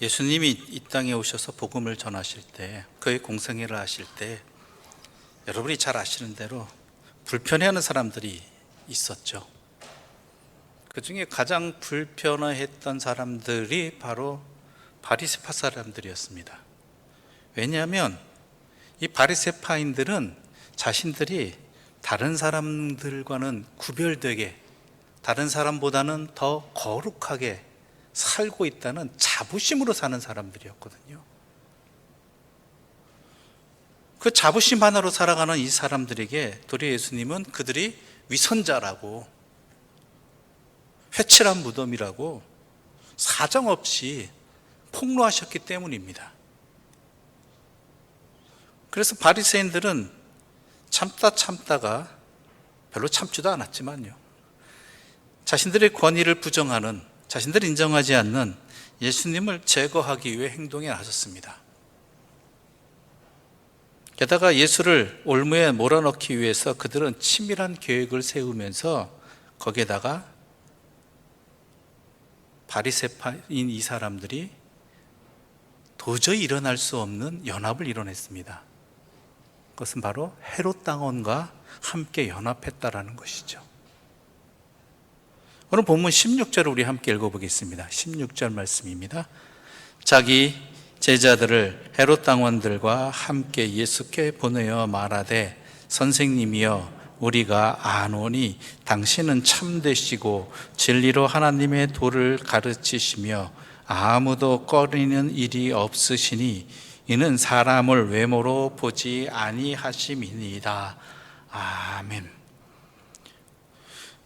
예수님이 이 땅에 오셔서 복음을 전하실 때, 그의 공생애를 하실 때 여러분이 잘 아시는 대로 불편해하는 사람들이 있었죠. 그 중에 가장 불편해했던 사람들이 바로 바리새파 사람들이었습니다. 왜냐하면 이 바리새파인들은 자신들이 다른 사람들과는 구별되게, 다른 사람보다는 더 거룩하게 살고 있다는 자부심으로 사는 사람들이었거든요. 그 자부심 하나로 살아가는 이 사람들에게 도리어 예수님은 그들이 위선자라고, 회칠한 무덤이라고 사정없이 폭로하셨기 때문입니다. 그래서 바리새인들은 참다가 별로 참지도 않았지만요, 자신들의 권위를 부정하는, 자신들이 인정하지 않는 예수님을 제거하기 위해 행동에 나섰습니다. 게다가 예수를 올무에 몰아넣기 위해서 그들은 치밀한 계획을 세우면서 거기에다가 바리새파인 이 사람들이 도저히 일어날 수 없는 연합을 이뤄냈습니다. 그것은 바로 헤롯 당원과 함께 연합했다라는 것이죠. 오늘 본문 16절을 우리 함께 읽어보겠습니다. 16절 말씀입니다. 자기 제자들을 헤롯 당원들과 함께 예수께 보내어 말하되, 선생님이여, 우리가 아노니 당신은 참되시고 진리로 하나님의 도를 가르치시며 아무도 꺼리는 일이 없으시니 이는 사람을 외모로 보지 아니하심이니이다. 아멘.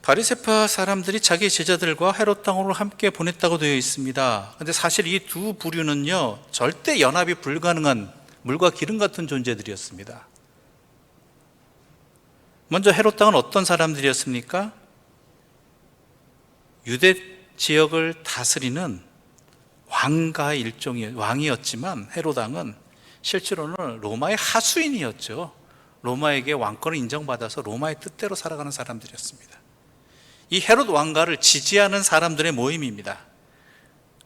바리새파 사람들이 자기 제자들과 헤롯 당원을 함께 보냈다고 되어 있습니다. 그런데 사실 이 두 부류는요, 절대 연합이 불가능한 물과 기름 같은 존재들이었습니다. 먼저 헤롯 당은 어떤 사람들이었습니까? 유대 지역을 다스리는 왕가의 일종의 왕이었지만, 헤롯 왕은 실제로는 로마의 하수인이었죠. 로마에게 왕권을 인정받아서 로마의 뜻대로 살아가는 사람들이었습니다. 이 헤롯 왕가를 지지하는 사람들의 모임입니다.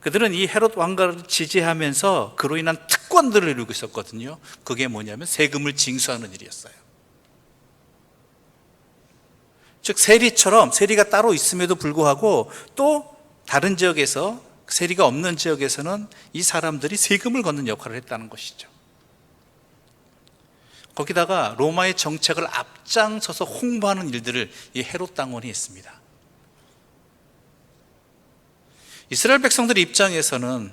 그들은 이 헤롯 왕가를 지지하면서 그로 인한 특권들을 이루고 있었거든요. 그게 뭐냐면 세금을 징수하는 일이었어요. 즉 세리처럼, 세리가 따로 있음에도 불구하고 또 다른 지역에서, 세리가 없는 지역에서는 이 사람들이 세금을 걷는 역할을 했다는 것이죠. 거기다가 로마의 정책을 앞장서서 홍보하는 일들을 이 헤롯 당원이 했습니다. 이스라엘 백성들 입장에서는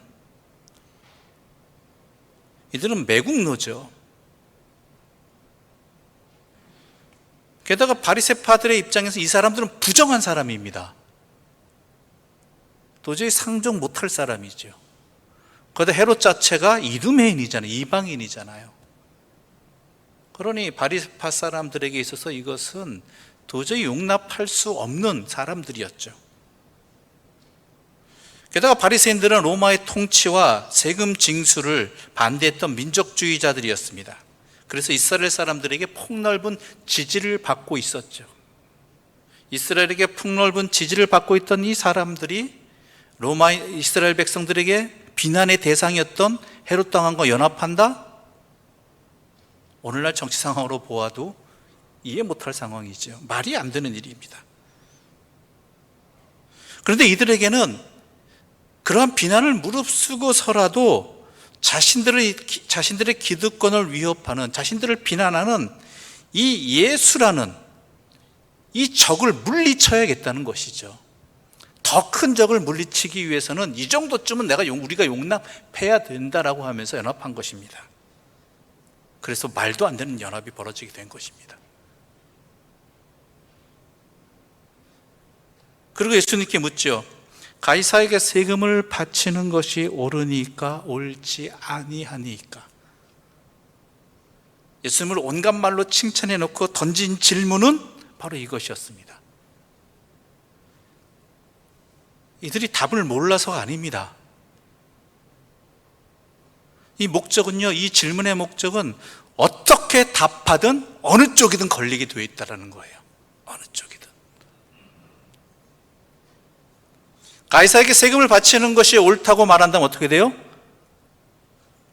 이들은 매국노죠. 게다가 바리새파들의 입장에서 이 사람들은 부정한 사람입니다. 도저히 상종 못할 사람이죠. 그런데 헤롯 자체가 이두메인이잖아요. 이방인이잖아요. 그러니 바리새파 사람들에게 있어서 이것은 도저히 용납할 수 없는 사람들이었죠. 게다가 바리새인들은 로마의 통치와 세금 징수를 반대했던 민족주의자들이었습니다. 그래서 이스라엘 사람들에게 폭넓은 지지를 받고 있었죠. 이스라엘에게 폭넓은 지지를 받고 있던 이 사람들이 로마 이스라엘 백성들에게 비난의 대상이었던 헤롯 당원과 연합한다? 오늘날 정치 상황으로 보아도 이해 못할 상황이죠. 말이 안 되는 일입니다. 그런데 이들에게는 그러한 비난을 무릅쓰고서라도 자신들의 기득권을 위협하는, 자신들을 비난하는 이 예수라는 이 적을 물리쳐야겠다는 것이죠. 더 큰 적을 물리치기 위해서는 이 정도쯤은 우리가 용납해야 된다라고 하면서 연합한 것입니다. 그래서 말도 안 되는 연합이 벌어지게 된 것입니다. 그리고 예수님께 묻죠. 가이사에게 세금을 바치는 것이 옳으니까 옳지 아니하니까. 예수님을 온갖 말로 칭찬해 놓고 던진 질문은 바로 이것이었습니다. 이들이 답을 몰라서가 아닙니다. 이 목적은요, 이 질문의 목적은 어떻게 답하든 어느 쪽이든 걸리게 되어 있다는 거예요. 어느 쪽이든. 가이사에게 세금을 바치는 것이 옳다고 말한다면 어떻게 돼요?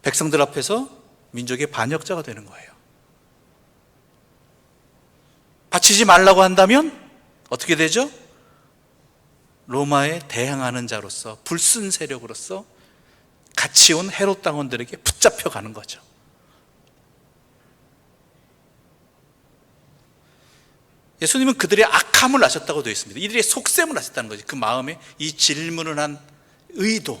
백성들 앞에서 민족의 반역자가 되는 거예요. 바치지 말라고 한다면 어떻게 되죠? 로마에 대항하는 자로서, 불순 세력으로서 같이 온 헤롯 당원들에게 붙잡혀 가는 거죠. 예수님은 그들의 악함을 아셨다고 되어 있습니다. 이들의 속셈을 아셨다는 거죠. 그 마음에 이 질문을 한 의도,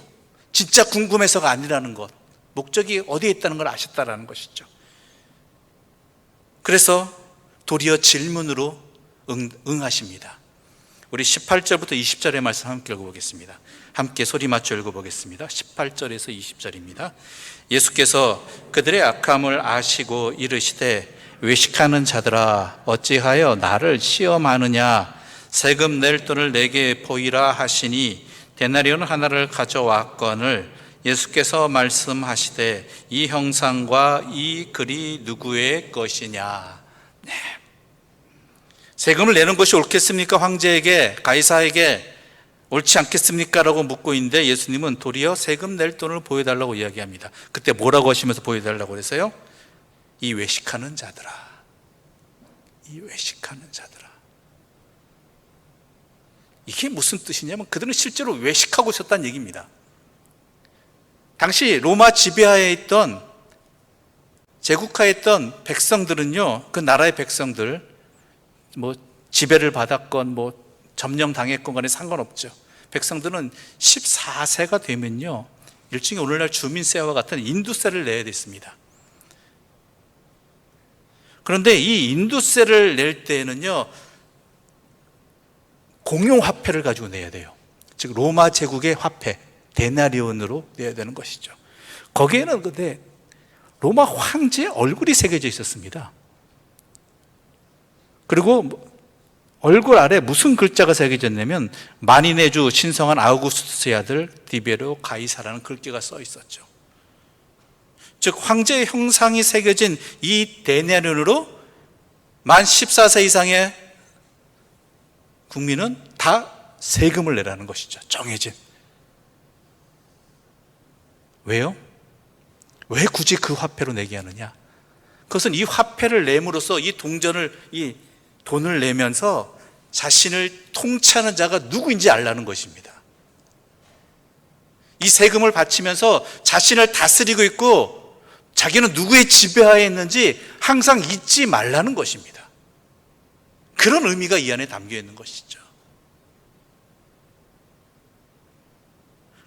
진짜 궁금해서가 아니라는 것, 목적이 어디에 있다는 걸 아셨다라는 것이죠. 그래서 도리어 질문으로 응하십니다. 우리 18절부터 20절의 말씀 함께 읽어보겠습니다. 함께 소리 맞춰 읽어보겠습니다. 18절에서 20절입니다. 예수께서 그들의 악함을 아시고 이르시되 외식하는 자들아 어찌하여 나를 시험하느냐. 세금 낼 돈을 내게 보이라 하시니 데나리온 하나를 가져왔거늘 예수께서 말씀하시되 이 형상과 이 글이 누구의 것이냐. 네. 세금을 내는 것이 옳겠습니까? 황제에게, 가이사에게 옳지 않겠습니까? 라고 묻고 있는데 예수님은 도리어 세금 낼 돈을 보여달라고 이야기합니다. 그때 뭐라고 하시면서 보여달라고 그랬어요? 이 외식하는 자들아, 이 외식하는 자들아. 이게 무슨 뜻이냐면 그들은 실제로 외식하고 있었다는 얘기입니다. 당시 로마 지배하에 있던, 제국하에 있던 백성들은요, 그 나라의 백성들, 지배를 받았건 점령당했건 간에 상관없죠. 백성들은 14세가 되면요, 일종의 오늘날 주민세와 같은 인두세를 내야 됐습니다. 그런데 이 인두세를 낼 때에는요, 공용화폐를 가지고 내야 돼요. 즉 로마 제국의 화폐 데나리온으로 내야 되는 것이죠. 거기에는 근데 로마 황제의 얼굴이 새겨져 있었습니다. 그리고 얼굴 아래 무슨 글자가 새겨졌냐면 만인의 주 신성한 아우구스투스의 아들 디베로 가이사라는 글귀가 써 있었죠. 즉 황제의 형상이 새겨진 이 데나리온으로 만 14세 이상의 국민은 다 세금을 내라는 것이죠. 정해진. 왜요? 왜 굳이 그 화폐로 내게 하느냐? 그것은 이 화폐를 내므로써 이 돈을 내면서 자신을 통치하는 자가 누구인지 알라는 것입니다. 이 세금을 바치면서 자신을 다스리고 있고 자기는 누구의 지배하에 있는지 항상 잊지 말라는 것입니다. 그런 의미가 이 안에 담겨 있는 것이죠.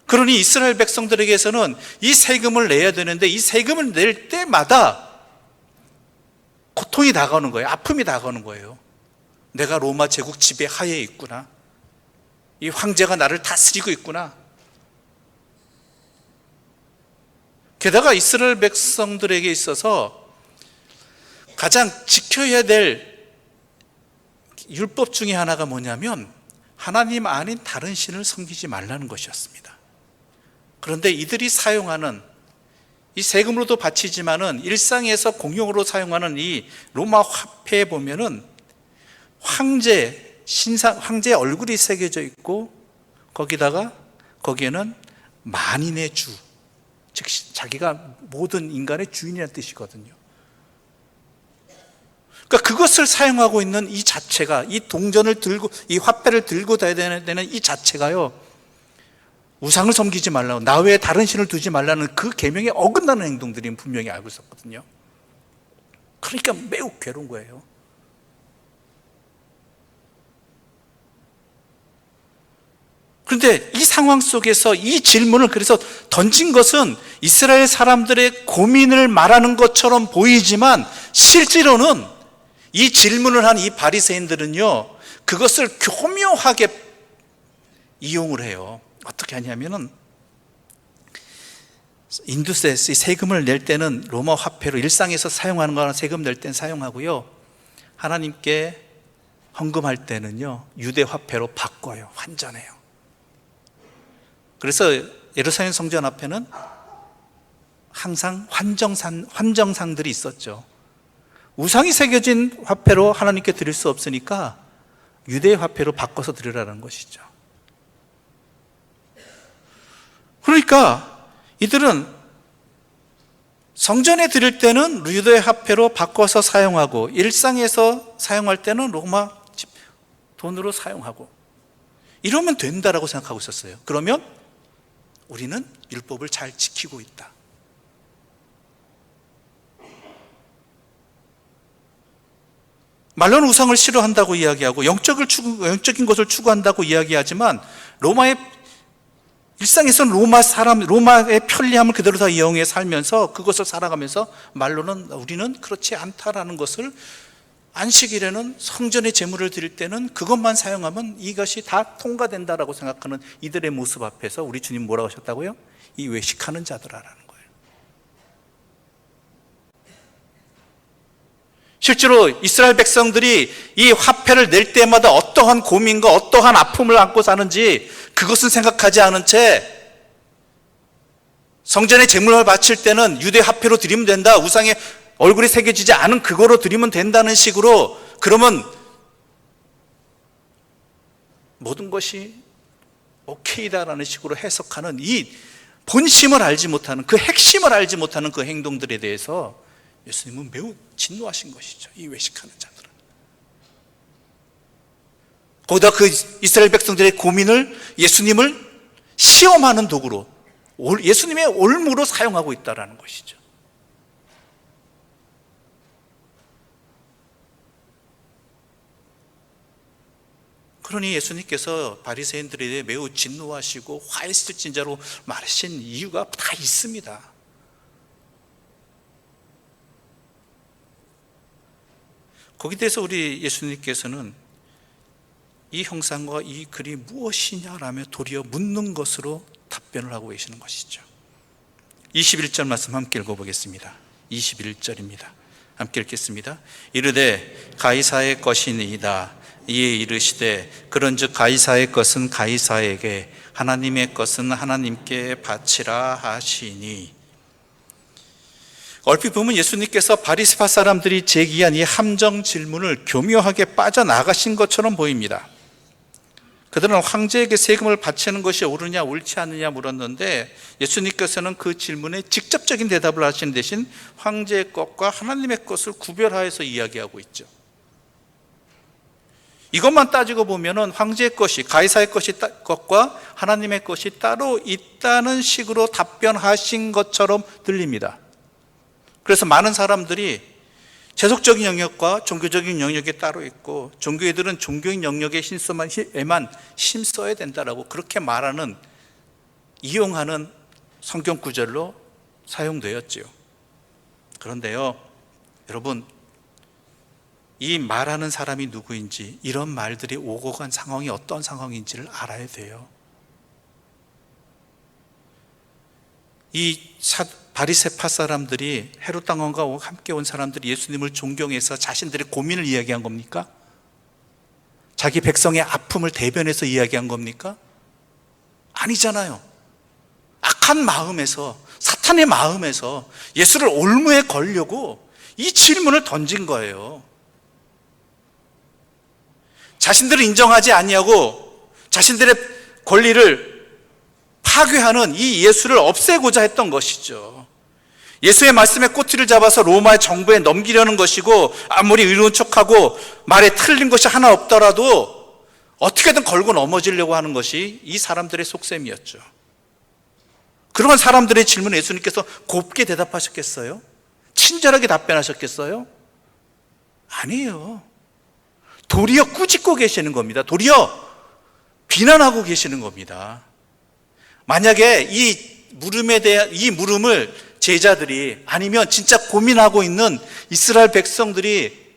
그러니 이스라엘 백성들에게서는 이 세금을 내야 되는데 이 세금을 낼 때마다 고통이 다가오는 거예요. 아픔이 다가오는 거예요. 내가 로마 제국 지배 하에 있구나. 이 황제가 나를 다스리고 있구나. 게다가 이스라엘 백성들에게 있어서 가장 지켜야 될 율법 중에 하나가 뭐냐면 하나님 아닌 다른 신을 섬기지 말라는 것이었습니다. 그런데 이들이 사용하는 이 세금으로도 바치지만은 일상에서 공용으로 사용하는 이 로마 화폐에 보면은 황제의 얼굴이 새겨져 있고 거기에는 만인의 주, 즉 자기가 모든 인간의 주인이라는 뜻이거든요. 그러니까 그것을 사용하고 있는 이 자체가, 이 동전을 들고 이 화폐를 들고 다녀야 되는 이 자체가요, 우상을 섬기지 말라고, 나 외에 다른 신을 두지 말라는 그 계명에 어긋나는 행동들이 분명히 알고 있었거든요. 그러니까 매우 괴로운 거예요. 그런데 이 상황 속에서 이 질문을 그래서 던진 것은 이스라엘 사람들의 고민을 말하는 것처럼 보이지만 실제로는 이 질문을 한 이 바리새인들은요, 그것을 교묘하게 이용을 해요. 어떻게 하냐면은 인두세스 세금을 낼 때는 로마 화폐로 일상에서 사용하는 거나 세금 낼 때는 사용하고요, 하나님께 헌금할 때는요 유대 화폐로 바꿔요. 환전해요. 그래서 예루살렘 성전 앞에는 항상 환정상들이 있었죠. 우상이 새겨진 화폐로 하나님께 드릴 수 없으니까 유대의 화폐로 바꿔서 드리라는 것이죠. 그러니까 이들은 성전에 드릴 때는 유대 화폐로 바꿔서 사용하고 일상에서 사용할 때는 로마 돈으로 사용하고 이러면 된다라고 생각하고 있었어요. 그러면 우리는 율법을 잘 지키고 있다. 말로는 우상을 싫어한다고 이야기하고 영적인 것을 추구한다고 이야기하지만 로마의 일상에서는 로마의 편리함을 그대로 다 이용해 살면서 그것을 살아가면서 말로는 우리는 그렇지 않다라는 것을 안식일에는 성전의 제물을 드릴 때는 그것만 사용하면 이것이 다 통과된다라고 생각하는 이들의 모습 앞에서 우리 주님 뭐라고 하셨다고요? 이 외식하는 자들아라는 거예요. 실제로 이스라엘 백성들이 이 화폐를 낼 때마다 어떠한 고민과 어떠한 아픔을 안고 사는지 그것은 생각하지 않은 채 성전에 제물을 바칠 때는 유대 화폐로 드리면 된다, 우상에 얼굴이 새겨지지 않은 그거로 드리면 된다는 식으로, 그러면 모든 것이 오케이다라는 식으로 해석하는 이 본심을 알지 못하는, 그 핵심을 알지 못하는 그 행동들에 대해서 예수님은 매우 진노하신 것이죠. 이 외식하는 자들은. 거기다 그 이스라엘 백성들의 고민을 예수님을 시험하는 도구로, 예수님의 올무로 사용하고 있다는 것이죠. 그러니 예수님께서 바리새인들에 대해 매우 진노하시고 화했을진자로 말하신 이유가 다 있습니다. 거기에 대해서 우리 예수님께서는 이 형상과 이 글이 무엇이냐라며 도리어 묻는 것으로 답변을 하고 계시는 것이죠. 21절 말씀 함께 읽어보겠습니다. 21절입니다. 함께 읽겠습니다. 이르되 가이사의 것이니이다. 이에 이르시되 그런즉 가이사의 것은 가이사에게, 하나님의 것은 하나님께 바치라 하시니. 얼핏 보면 예수님께서 바리새파 사람들이 제기한 이 함정 질문을 교묘하게 빠져나가신 것처럼 보입니다. 그들은 황제에게 세금을 바치는 것이 옳으냐 옳지 않느냐 물었는데 예수님께서는 그 질문에 직접적인 대답을 하시는 대신 황제의 것과 하나님의 것을 구별하여서 이야기하고 있죠. 이것만 따지고 보면은 황제의 것이, 가이사의 것과 하나님의 것이 따로 있다는 식으로 답변하신 것처럼 들립니다. 그래서 많은 사람들이 세속적인 영역과 종교적인 영역이 따로 있고 종교애들은 종교인 영역에만 힘써야 된다라고 그렇게 말하는, 이용하는 성경 구절로 사용되었지요. 그런데요, 여러분, 이 말하는 사람이 누구인지, 이런 말들이 오고 간 상황이 어떤 상황인지를 알아야 돼요. 이 바리새파 사람들이, 헤롯 왕과 함께 온 사람들이 예수님을 존경해서 자신들의 고민을 이야기한 겁니까? 자기 백성의 아픔을 대변해서 이야기한 겁니까? 아니잖아요. 악한 마음에서, 사탄의 마음에서 예수를 올무에 걸려고 이 질문을 던진 거예요. 자신들을 인정하지 아니하고 자신들의 권리를 파괴하는 이 예수를 없애고자 했던 것이죠. 예수의 말씀에 꼬투리를 잡아서 로마의 정부에 넘기려는 것이고, 아무리 의로운 척하고 말에 틀린 것이 하나 없더라도 어떻게든 걸고 넘어지려고 하는 것이 이 사람들의 속셈이었죠. 그런 사람들의 질문에 예수님께서 곱게 대답하셨겠어요? 친절하게 답변하셨겠어요? 아니에요. 도리어 꾸짖고 계시는 겁니다. 도리어 비난하고 계시는 겁니다. 만약에 이 물음을 제자들이, 아니면 진짜 고민하고 있는 이스라엘 백성들이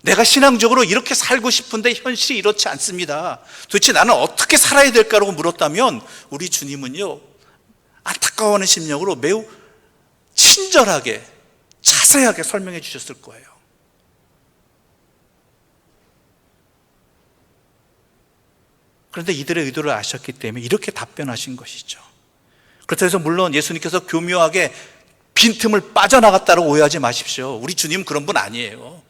내가 신앙적으로 이렇게 살고 싶은데 현실이 이렇지 않습니다, 도대체 나는 어떻게 살아야 될까라고 물었다면 우리 주님은요, 안타까워하는 심령으로 매우 친절하게 자세하게 설명해 주셨을 거예요. 그런데 이들의 의도를 아셨기 때문에 이렇게 답변하신 것이죠. 그렇다고 해서 물론 예수님께서 교묘하게 빈틈을 빠져나갔다고 오해하지 마십시오. 우리 주님은 그런 분 아니에요.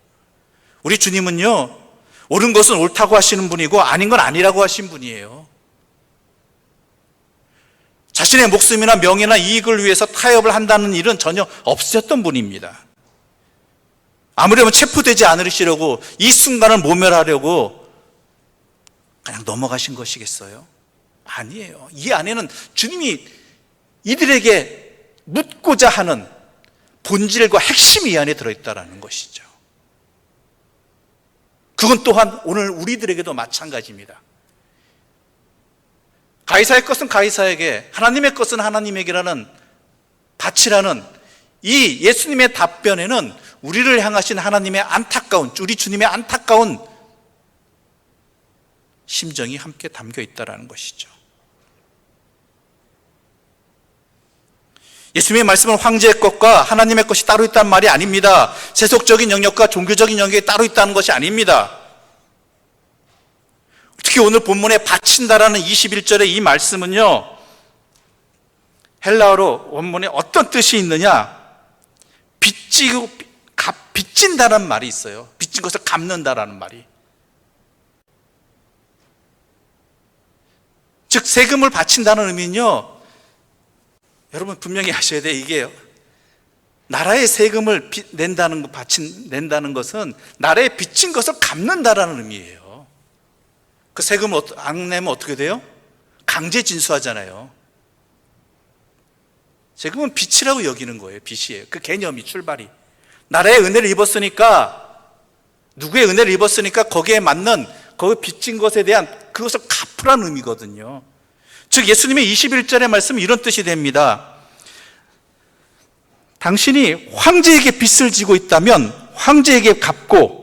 우리 주님은요, 옳은 것은 옳다고 하시는 분이고 아닌 건 아니라고 하신 분이에요. 자신의 목숨이나 명예나 이익을 위해서 타협을 한다는 일은 전혀 없으셨던 분입니다. 아무려면 체포되지 않으시려고, 이 순간을 모멸하려고 그냥 넘어가신 것이겠어요? 아니에요. 이 안에는 주님이 이들에게 묻고자 하는 본질과 핵심이 이 안에 들어있다는 것이죠. 그건 또한 오늘 우리들에게도 마찬가지입니다. 가이사의 것은 가이사에게, 하나님의 것은 하나님에게라는 바치라는 이 예수님의 답변에는 우리를 향하신 하나님의 안타까운, 우리 주님의 안타까운 심정이 함께 담겨 있다는 것이죠. 예수님의 말씀은 황제의 것과 하나님의 것이 따로 있다는 말이 아닙니다. 세속적인 영역과 종교적인 영역이 따로 있다는 것이 아닙니다. 특히 오늘 본문에 바친다라는 21절의 이 말씀은요, 헬라어로 원문에 어떤 뜻이 있느냐, 빚진다는 말이 있어요. 빚진 것을 갚는다라는 말이. 즉 세금을 바친다는 의미는요, 여러분 분명히 아셔야 돼요. 이게 나라의 세금을 낸다는 것은 나라에 빚진 것을 갚는다라는 의미예요. 그 세금을 안 내면 어떻게 돼요? 강제 진수하잖아요. 세금은 빚이라고 여기는 거예요. 빚이에요. 그 개념이, 출발이. 나라의 은혜를 입었으니까, 누구의 은혜를 입었으니까 거기에 맞는, 거기 빚진 것에 대한 그것을 갚으라는 의미거든요. 즉 예수님의 21절의 말씀은 이런 뜻이 됩니다. 당신이 황제에게 빚을 지고 있다면 황제에게 갚고,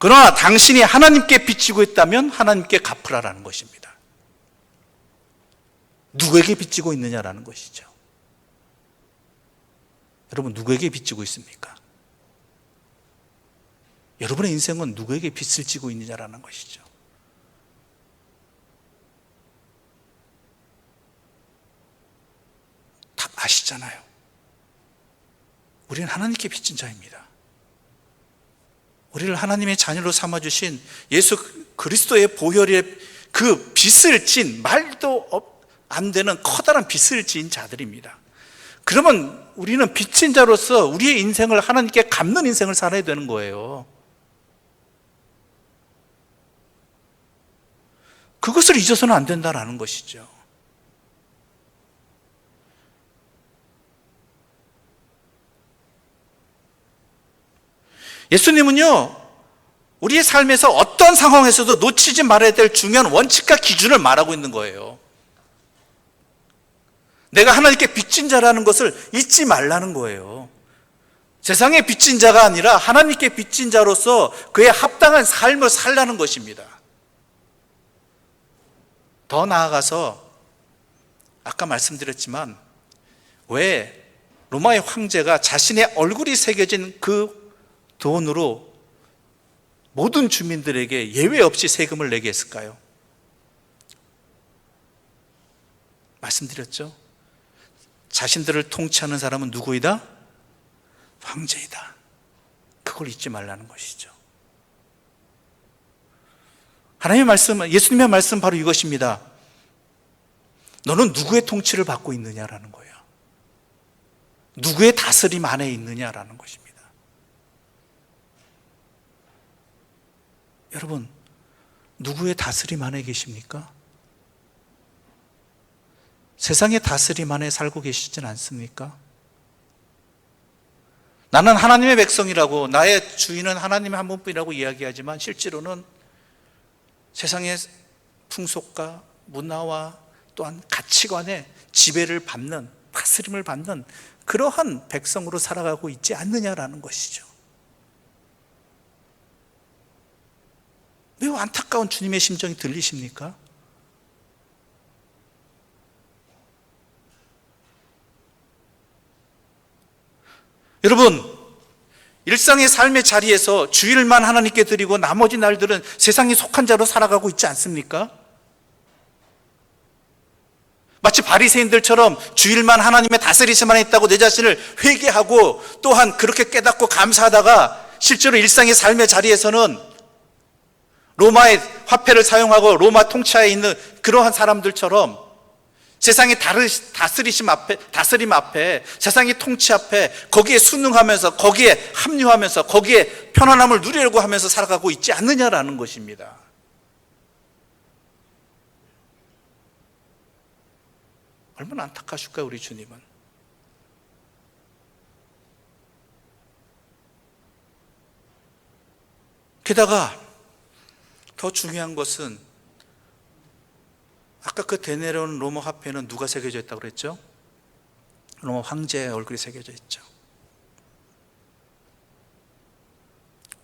그러나 당신이 하나님께 빚지고 있다면 하나님께 갚으라라는 것입니다. 누구에게 빚지고 있느냐라는 것이죠. 여러분 누구에게 빚지고 있습니까? 여러분의 인생은 누구에게 빚을 지고 있느냐라는 것이죠. 답 아시잖아요. 우리는 하나님께 빚진 자입니다. 우리를 하나님의 자녀로 삼아주신 예수 그리스도의 보혈의 그 빚을 진, 말도 안 되는 커다란 빚을 진 자들입니다. 그러면 우리는 빚진 자로서 우리의 인생을 하나님께 갚는 인생을 살아야 되는 거예요. 그것을 잊어서는 안 된다는 것이죠. 예수님은요, 우리의 삶에서 어떤 상황에서도 놓치지 말아야 될 중요한 원칙과 기준을 말하고 있는 거예요. 내가 하나님께 빚진 자라는 것을 잊지 말라는 거예요. 세상에 빚진 자가 아니라 하나님께 빚진 자로서 그에 합당한 삶을 살라는 것입니다. 더 나아가서 아까 말씀드렸지만 왜 로마의 황제가 자신의 얼굴이 새겨진 그 돈으로 모든 주민들에게 예외 없이 세금을 내게 했을까요? 말씀드렸죠? 자신들을 통치하는 사람은 누구이다? 황제이다. 그걸 잊지 말라는 것이죠. 하나님의 말씀, 예수님의 말씀 바로 이것입니다. 너는 누구의 통치를 받고 있느냐라는 거예요. 누구의 다스림 안에 있느냐라는 것입니다. 여러분, 누구의 다스림 안에 계십니까? 세상의 다스림 안에 살고 계시진 않습니까? 나는 하나님의 백성이라고, 나의 주인은 하나님 한 분뿐이라고 이야기하지만 실제로는 세상의 풍속과 문화와 또한 가치관에 지배를 받는, 다스림을 받는 그러한 백성으로 살아가고 있지 않느냐라는 것이죠. 매우 안타까운 주님의 심정이 들리십니까? 여러분, 일상의 삶의 자리에서 주일만 하나님께 드리고 나머지 날들은 세상에 속한 자로 살아가고 있지 않습니까? 마치 바리새인들처럼 주일만 하나님의 다스리심 안에 있다고 내 자신을 회개하고 또한 그렇게 깨닫고 감사하다가 실제로 일상의 삶의 자리에서는 로마의 화폐를 사용하고 로마 통치하에 있는 그러한 사람들처럼 세상의 다스림 앞에, 세상의 통치 앞에 거기에 순응하면서, 거기에 합류하면서, 거기에 편안함을 누리려고 하면서 살아가고 있지 않느냐라는 것입니다. 얼마나 안타까우실까요, 우리 주님은. 게다가 더 중요한 것은, 아까 그 대내려온 로마 화폐는 누가 새겨져 있다고 그랬죠? 로마 황제의 얼굴이 새겨져 있죠.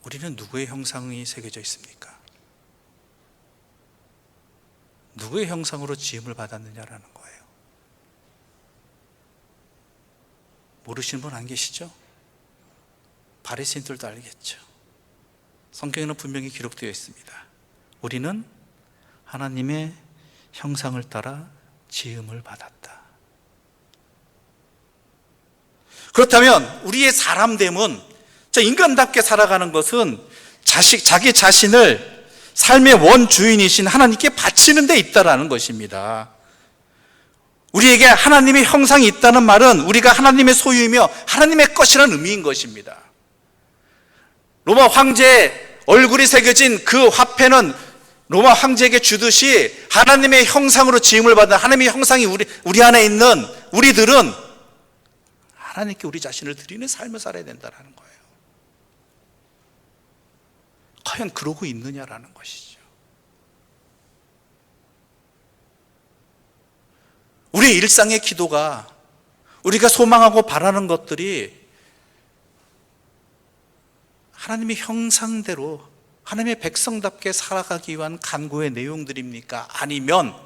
우리는 누구의 형상이 새겨져 있습니까? 누구의 형상으로 지음을 받았느냐라는 거예요. 모르시는 분 안 계시죠? 바리새인들도 알겠죠. 성경에는 분명히 기록되어 있습니다. 우리는 하나님의 형상을 따라 지음을 받았다. 그렇다면 우리의 사람됨은, 인간답게 살아가는 것은 자기 자신을 삶의 원주인이신 하나님께 바치는 데 있다라는 것입니다. 우리에게 하나님의 형상이 있다는 말은 우리가 하나님의 소유이며 하나님의 것이라는 의미인 것입니다. 로마 황제의 얼굴이 새겨진 그 화폐는 로마 황제에게 주듯이 하나님의 형상으로 지음을 받은, 하나님의 형상이 우리 안에 있는 우리들은 하나님께 우리 자신을 드리는 삶을 살아야 된다는 거예요. 과연 그러고 있느냐라는 것이죠. 우리의 일상의 기도가, 우리가 소망하고 바라는 것들이 하나님의 형상대로 하나님의 백성답게 살아가기 위한 간구의 내용들입니까? 아니면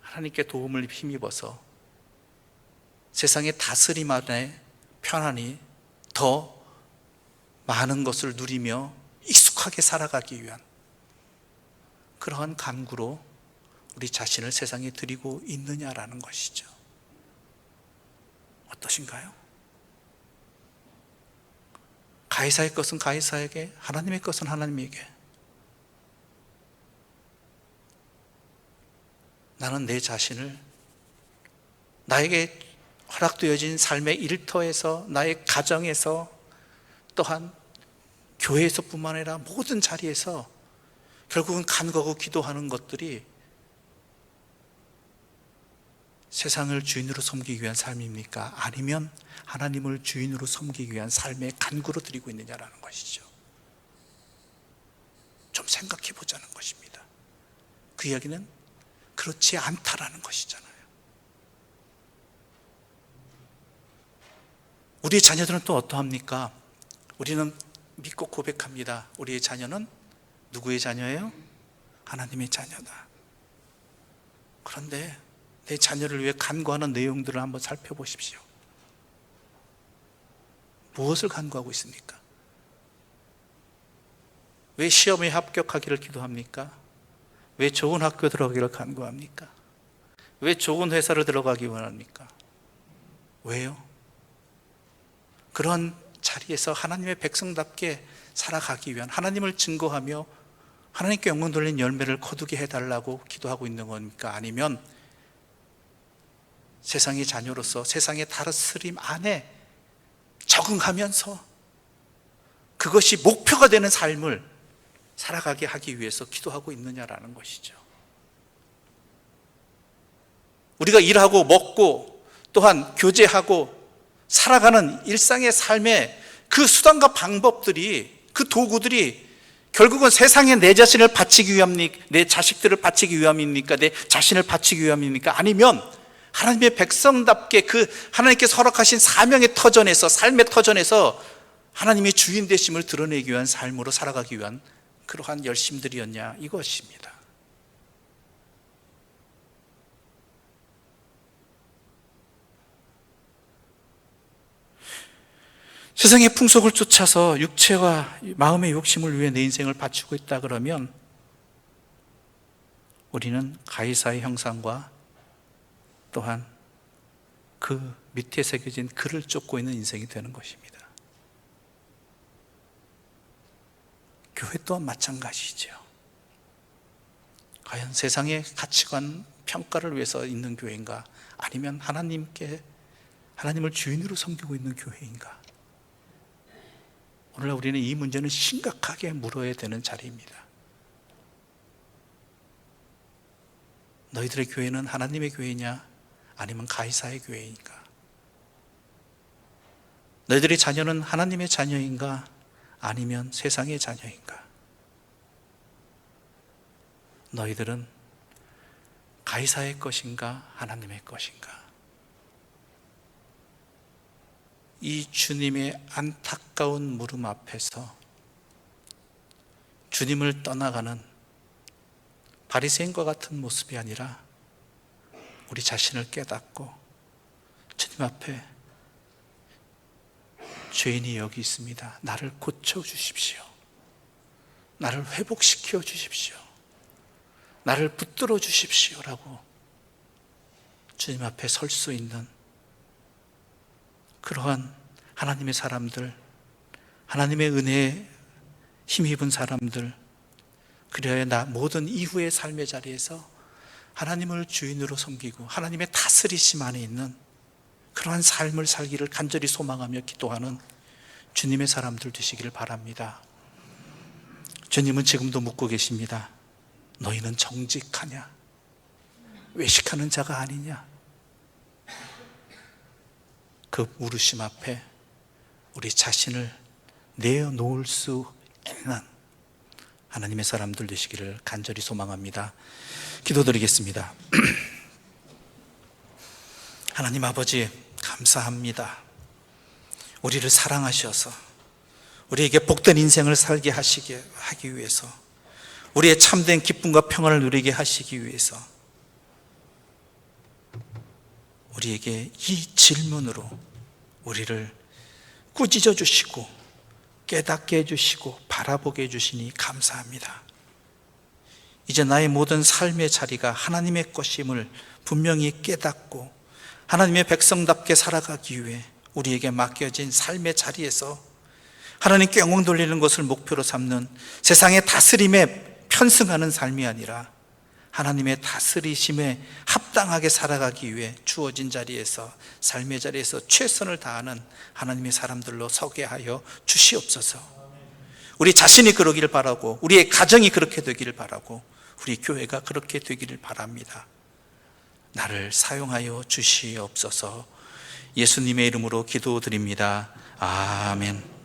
하나님께 도움을 힘입어서 세상의 다스림 안에 편안히 더 많은 것을 누리며 익숙하게 살아가기 위한 그러한 간구로 우리 자신을 세상에 드리고 있느냐라는 것이죠. 어떠신가요? 가이사의 것은 가이사에게, 하나님의 것은 하나님에게. 나는 내 자신을 나에게 허락되어진 삶의 일터에서, 나의 가정에서, 또한 교회에서뿐만 아니라 모든 자리에서 결국은 간구하고 기도하는 것들이 세상을 주인으로 섬기기 위한 삶입니까? 아니면 하나님을 주인으로 섬기기 위한 삶의 간구로 드리고 있느냐라는 것이죠. 좀 생각해 보자는 것입니다. 그 이야기는 그렇지 않다라는 것이잖아요. 우리의 자녀들은 또 어떠합니까? 우리는 믿고 고백합니다. 우리의 자녀는 누구의 자녀예요? 하나님의 자녀다. 그런데 내 자녀를 위해 간구하는 내용들을 한번 살펴보십시오. 무엇을 간구하고 있습니까? 왜 시험에 합격하기를 기도합니까? 왜 좋은 학교 들어가기를 간구합니까? 왜 좋은 회사를 들어가기 원합니까? 왜요? 그런 자리에서 하나님의 백성답게 살아가기 위한, 하나님을 증거하며 하나님께 영광 돌리는 열매를 거두게 해달라고 기도하고 있는 겁니까? 아니면 세상의 자녀로서 세상의 다스림 안에 적응하면서 그것이 목표가 되는 삶을 살아가게 하기 위해서 기도하고 있느냐라는 것이죠. 우리가 일하고 먹고 또한 교제하고 살아가는 일상의 삶의 그 수단과 방법들이, 그 도구들이 결국은 세상에 내 자신을 바치기 위함입니까? 내 자식들을 바치기 위함입니까? 내 자신을 바치기 위함입니까? 아니면 하나님의 백성답게 그 하나님께서 허락하신 사명의 터전에서, 삶의 터전에서 하나님의 주인 되심을 드러내기 위한 삶으로 살아가기 위한 그러한 열심들이었냐, 이것입니다. 세상의 풍속을 쫓아서 육체와 마음의 욕심을 위해 내 인생을 바치고 있다 그러면 우리는 가이사의 형상과 또한 그 밑에 새겨진 글을 쫓고 있는 인생이 되는 것입니다. 교회 또한 마찬가지죠. 과연 세상의 가치관, 평가를 위해서 있는 교회인가? 아니면 하나님을 주인으로 섬기고 있는 교회인가? 오늘날 우리는 이 문제는 심각하게 물어야 되는 자리입니다. 너희들의 교회는 하나님의 교회냐? 아니면 가이사의 교회인가? 너희들의 자녀는 하나님의 자녀인가? 아니면 세상의 자녀인가? 너희들은 가이사의 것인가? 하나님의 것인가? 이 주님의 안타까운 물음 앞에서 주님을 떠나가는 바리새인과 같은 모습이 아니라 우리 자신을 깨닫고 주님 앞에 죄인이 여기 있습니다. 나를 고쳐주십시오. 나를 회복시켜 주십시오. 나를 붙들어 주십시오. 라고 주님 앞에 설 수 있는 그러한 하나님의 사람들, 하나님의 은혜에 힘입은 사람들, 그래야 모든 이후의 삶의 자리에서 하나님을 주인으로 섬기고 하나님의 다스리심 안에 있는 그러한 삶을 살기를 간절히 소망하며 기도하는 주님의 사람들 되시기를 바랍니다. 주님은 지금도 묻고 계십니다. 너희는 정직하냐? 외식하는 자가 아니냐? 그 물으심 앞에 우리 자신을 내어놓을 수 있는 하나님의 사람들 되시기를 간절히 소망합니다. 기도드리겠습니다. 하나님 아버지, 감사합니다. 우리를 사랑하셔서 우리에게 복된 인생을 살게 하기 위해서, 우리의 참된 기쁨과 평안을 누리게 하시기 위해서 우리에게 이 질문으로 우리를 꾸짖어 주시고 깨닫게 해주시고 바라보게 해주시니 감사합니다. 이제 나의 모든 삶의 자리가 하나님의 것임을 분명히 깨닫고 하나님의 백성답게 살아가기 위해 우리에게 맡겨진 삶의 자리에서 하나님께 영광 돌리는 것을 목표로 삼는 세상의 다스림에 편승하는 삶이 아니라 하나님의 다스리심에 합당하게 살아가기 위해 주어진 자리에서, 삶의 자리에서 최선을 다하는 하나님의 사람들로 서게 하여 주시옵소서. 우리 자신이 그러기를 바라고, 우리의 가정이 그렇게 되기를 바라고, 우리 교회가 그렇게 되기를 바랍니다. 나를 사용하여 주시옵소서. 예수님의 이름으로 기도드립니다. 아멘.